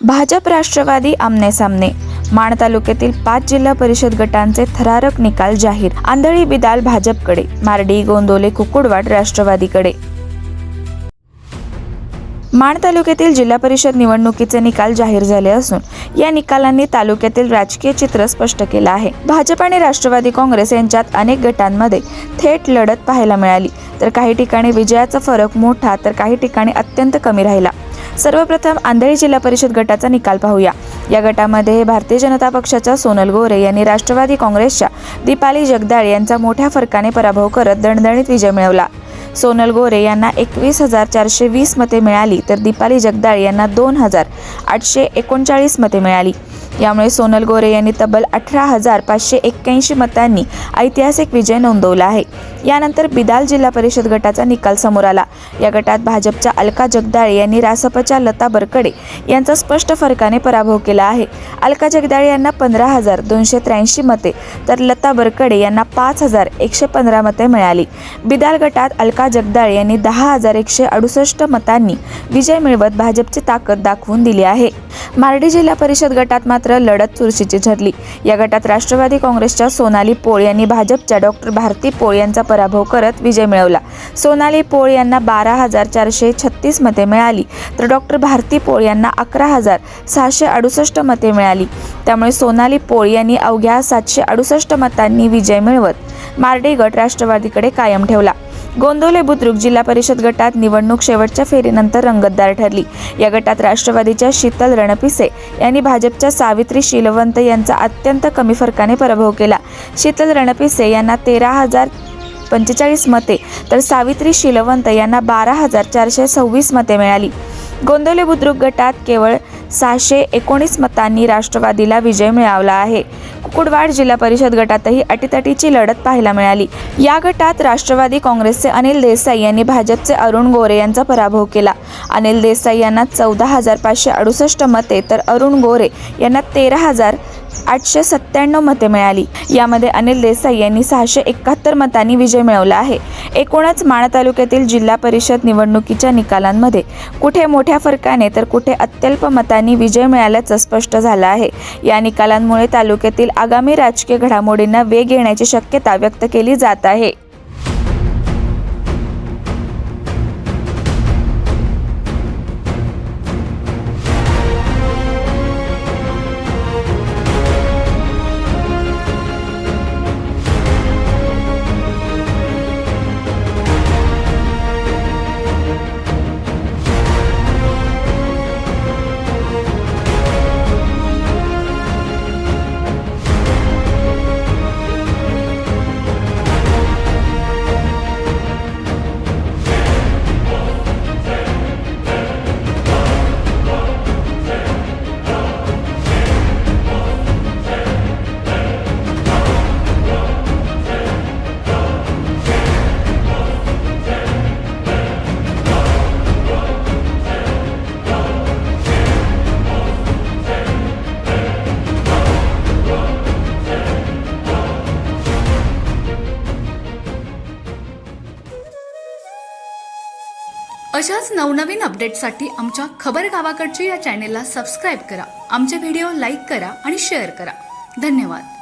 भाजप राष्ट्रवादी आमने-सामने. माण तालुक्यातील 5 जिल्हा परिषद गटांचे थरारक निकाल जाहीर. आंधळी बिदाल भाजपकडे, मार्डी, गोंदोले, कुकुडवाड राष्ट्रवादीकडे. माण तालुक्यातील जिल्हा परिषद निवडणुकीचे निकाल जाहीर झाले असून या निकालांनी तालुक्यातील राजकीय चित्र स्पष्ट केलं आहे. भाजप आणि राष्ट्रवादी काँग्रेस यांच्यात अनेक गटांमध्ये थेट लढत पाहायला मिळाली, तर काही ठिकाणी विजयाचा फरक मोठा तर काही ठिकाणी अत्यंत कमी राहिला. सर्वप्रथम आंधळी जिल्हा परिषद गटाचा निकाल पाहूया. या गटामध्ये भारतीय जनता पक्षाच्या सोनल गोरे यांनी राष्ट्रवादी काँग्रेसच्या दीपाली जगदाळे यांचा मोठ्या फरकाने पराभव करत दणदणीत विजय मिळवला. सोनल गोरे यांना 21,420 मते मिळाली, तर दीपाली जगदाळे यांना 2,839 मते मिळाली. यामुळे सोनल गोरे यांनी तब्बल 18,581 मतांनी ऐतिहासिक विजय नोंदवला आहे. यानंतर बिदाल जिल्हा परिषद गटाचा निकाल समोर आला. या गटात भाजपच्या अलका जगदाळे यांनी रासपच्या लता बरकडे यांचा स्पष्ट फरकाने पराभव केला आहे. अलका जगदाळे यांना 15,283 मते, तर लता बरकडे यांना 5,115 मते मिळाली. बिदाल गटात अलका जगदाळे यांनी 10,168 मतांनी विजय मिळवत भाजपची ताकद दाखवून दिली आहे. मार्डी जिल्हा परिषद गटात मात्र लढत चुरशीची ठरली. या गटात राष्ट्रवादी काँग्रेसच्या सोनाली पोळ यांनी भाजपच्या डॉक्टर भारती पोळ यांचा पराभव करत विजय मिळवला. सोनाली पोळ यांना 12,436 मते मिळाली, तर डॉक्टर भारती पोळ यांना 11,668 मते मिळाली. त्यामुळे सोनाली पोळ यांनी अवघ्या 768 मतांनी विजय मिळवत मार्डी गट राष्ट्रवादीकडे कायम ठेवला. गोंदोले बुद्रुक जिल्हा परिषद गटात निवडणूक शेवटच्या फेरीनंतर रंगतदार ठरली. या गटात राष्ट्रवादीच्या शीतल रणपिसे यांनी भाजपच्या सावित्री शीलवंत यांचा अत्यंत कमी फरकाने पराभव केला. शीतल रणपिसे यांना 13,045 मते, तर सावित्री शीलवंत यांना 12,426 मते मिळाली. गोंदोले बुद्रुक गटात केवळ 619 मतांनी राष्ट्रवादीला विजय मिळवला आहे. कुकुडवाड जिल्हा परिषद गटातही अटीतटीची लढत पाहायला मिळाली. या गटात राष्ट्रवादी काँग्रेसचे अनिल देसाई यांनी भाजपचे अरुण गोरे यांचा पराभव केला. अनिल देसाई यांना 14,568 मते, तर अरुण गोरे यांना 13,897 मते मिळाली. यामध्ये अनिल देसाई यांनी 671 मतांनी विजय मिळवला आहे. एकूणच माण तालुक्यातील जिल्हा परिषद निवडणुकीच्या निकालांमध्ये कुठे मोठ्या फरकाने तर कुठे अत्यल्प मतांनी विजय मिळाल्याचं स्पष्ट झालं आहे. या निकालांमुळे तालुक्यातील आगामी राजकीय घडामोडींना वेग येण्याची शक्यता व्यक्त केली जात आहे. अशाच नवनवीन अपडेटसाठी आमच्या खबर गावाकडची या चॅनेलला सबस्क्राईब करा. आमचे व्हिडिओ लाईक करा आणि शेअर करा. धन्यवाद.